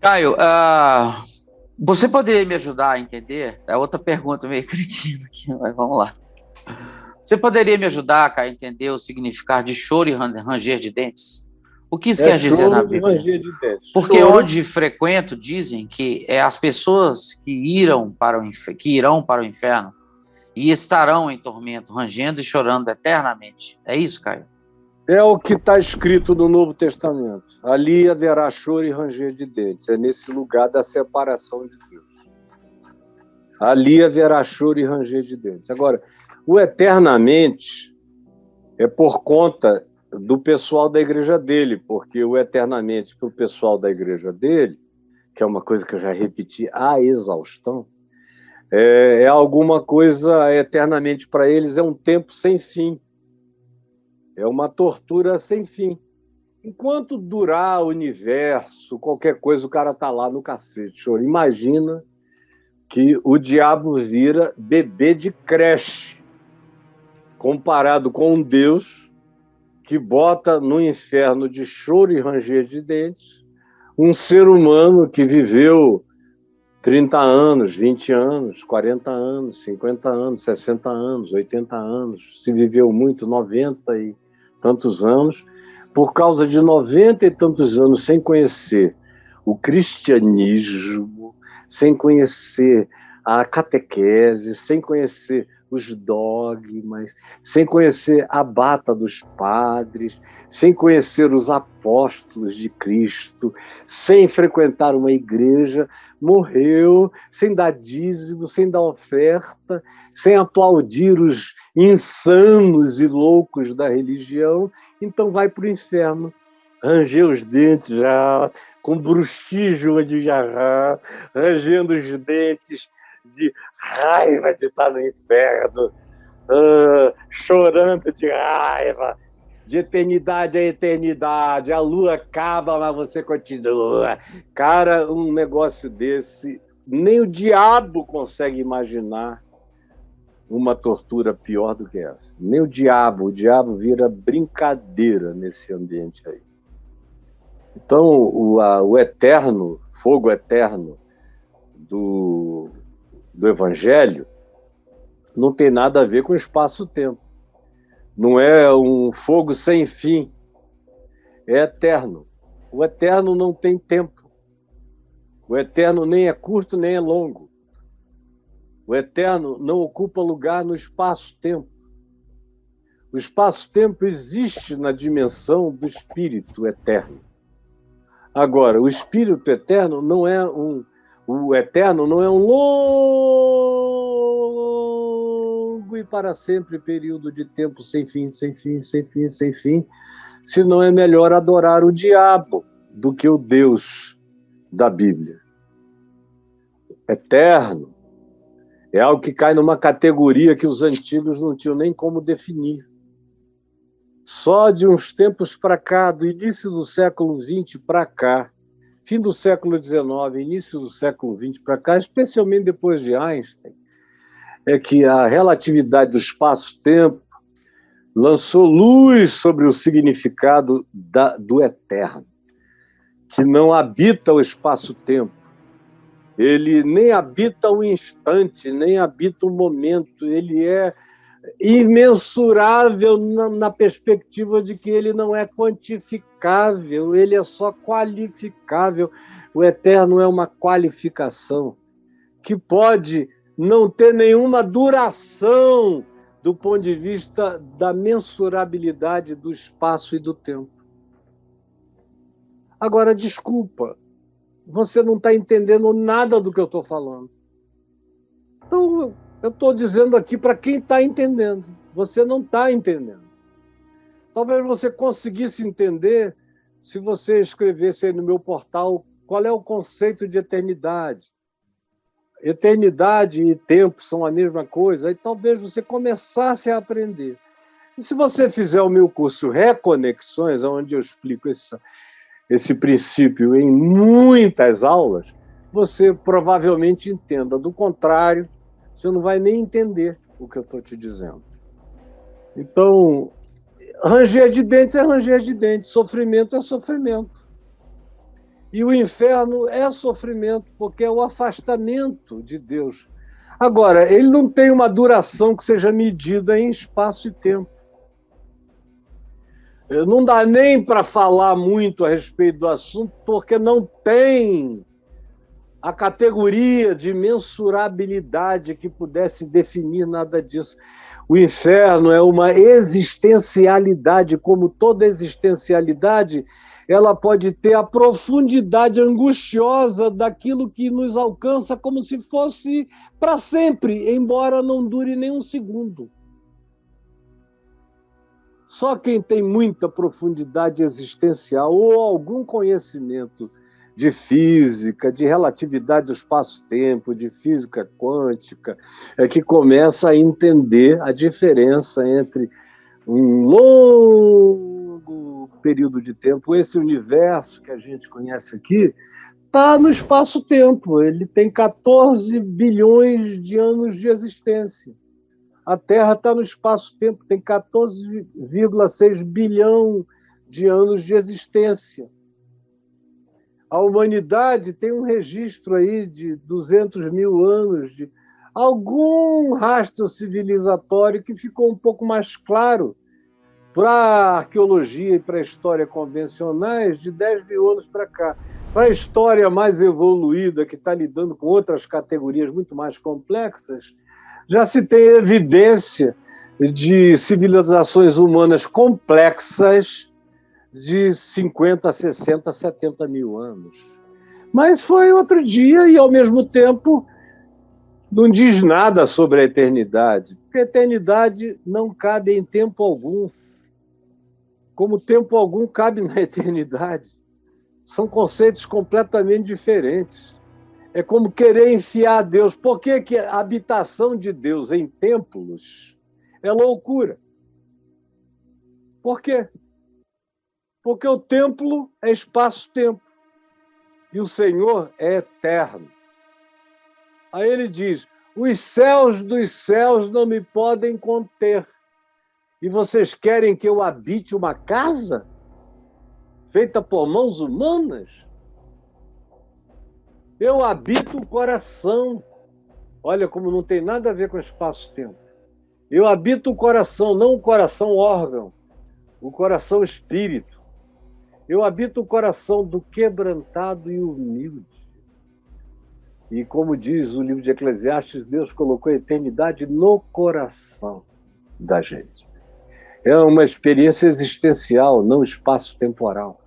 Caio, você poderia me ajudar a entender? É outra pergunta meio cretina aqui, mas vamos lá. Você poderia me ajudar, Caio, a entender o significado de choro e ranger de dentes? O que isso É quer dizer na choro e Bíblia? ranger de dentes. Porque Choro, onde frequento dizem que é as pessoas que irão para o inferno e estarão em tormento, rangendo e chorando eternamente. É isso, Caio? é o que está escrito no Novo Testamento. Ali haverá choro e ranger de dentes. É nesse lugar da separação de Deus. Ali haverá choro e ranger de dentes. Agora, o eternamente é por conta do pessoal da igreja dele, porque o eternamente para o pessoal da igreja dele, que é uma coisa que eu já repeti à exaustão, é alguma coisa eternamente para eles, é um tempo sem fim. É uma tortura sem fim. Enquanto durar o universo, qualquer coisa, o cara tá lá no cacete. Senhor, imagina que o diabo vira bebê de creche, comparado com um Deus que bota no inferno de choro e ranger de dentes um ser humano que viveu 30 anos, 20 anos, 40 anos, 50 anos, 60 anos, 80 anos, se viveu muito, 90 e tantos anos, por causa de 90 e tantos anos sem conhecer o cristianismo, sem conhecer a catequese, sem conhecer os dogmas, sem conhecer a bata dos padres, sem conhecer os apóstolos de Cristo, sem frequentar uma igreja, morreu sem dar dízimo, sem dar oferta, sem aplaudir os insanos e loucos da religião, então vai para o inferno, ranger os dentes já, com bruxismo de jarrá, rangendo os dentes de raiva de estar no inferno, chorando de raiva, de eternidade a eternidade, a lua acaba, mas você continua. Cara, um negócio desse, nem o diabo consegue imaginar uma tortura pior do que essa. Nem o diabo vira brincadeira nesse ambiente aí. Então, o eterno, fogo eterno do Evangelho não tem nada a ver com espaço-tempo. Não é um fogo sem fim, é eterno. O eterno não tem tempo. O eterno nem é curto nem é longo. O eterno não ocupa lugar no espaço-tempo. O espaço-tempo existe na dimensão do espírito eterno. Agora, o espírito eterno não é o eterno não é um longo e para sempre período de tempo sem fim, sem fim, sem fim, sem fim, senão é melhor adorar o diabo do que o Deus da Bíblia. Eterno é algo que cai numa categoria que os antigos não tinham nem como definir. Só de uns tempos para cá, do início do século XX para cá, fim do século XIX, início do século XX para cá, especialmente depois de Einstein, é que a relatividade do espaço-tempo lançou luz sobre o significado do eterno, que não habita o espaço-tempo. Ele nem habita o instante, nem habita o momento, ele é imensurável na perspectiva de que ele não é quantificável, ele é só qualificável. O eterno é uma qualificação que pode não ter nenhuma duração do ponto de vista da mensurabilidade do espaço e do tempo. Agora, desculpa, você não está entendendo nada do que eu estou falando. Então, eu estou dizendo aqui para quem está entendendo. Você não está entendendo. Talvez você conseguisse entender se você escrevesse aí no meu portal qual é o conceito de eternidade. Eternidade e tempo são a mesma coisa. Aí talvez você começasse a aprender. E se você fizer o meu curso Reconexões, onde eu explico esse princípio em muitas aulas, você provavelmente entenda. Do contrário, você não vai nem entender o que eu estou te dizendo. Então, ranger de dentes é ranger de dentes, sofrimento é sofrimento. E o inferno é sofrimento, porque é o afastamento de Deus. Agora, ele não tem uma duração que seja medida em espaço e tempo. Não dá nem para falar muito a respeito do assunto, porque não tem a categoria de mensurabilidade que pudesse definir nada disso. O inferno é uma existencialidade, como toda existencialidade, ela pode ter a profundidade angustiosa daquilo que nos alcança como se fosse para sempre, embora não dure nem um segundo. Só quem tem muita profundidade existencial ou algum conhecimento de física, de relatividade do espaço-tempo, de física quântica, é que começa a entender a diferença entre um longo período de tempo, esse universo que a gente conhece aqui, está no espaço-tempo, ele tem 14 bilhões de anos de existência. A Terra está no espaço-tempo, tem 14,6 bilhão de anos de existência. A humanidade tem um registro aí de 200 mil anos, de algum rastro civilizatório que ficou um pouco mais claro para a arqueologia e para a história convencionais de 10 mil anos para cá. Para a história mais evoluída, que está lidando com outras categorias muito mais complexas, já se tem evidência de civilizações humanas complexas de 50, 60, 70 mil anos. Mas foi outro dia e, ao mesmo tempo, não diz nada sobre a eternidade, porque a eternidade não cabe em tempo algum, como tempo algum cabe na eternidade. São conceitos completamente diferentes. É como querer enfiar Deus. Por que a habitação de Deus em templos é loucura? Por quê? Porque o templo é espaço-tempo e o Senhor é eterno. Aí ele diz, os céus dos céus não me podem conter. E vocês querem que eu habite uma casa feita por mãos humanas? Eu habito o coração. Olha como não tem nada a ver com espaço-tempo. Eu habito o coração, não o coração órgão, o coração espírito. Eu habito o coração do quebrantado e humilde. E como diz o livro de Eclesiastes, Deus colocou a eternidade no coração da gente. É uma experiência existencial, não espaço-temporal.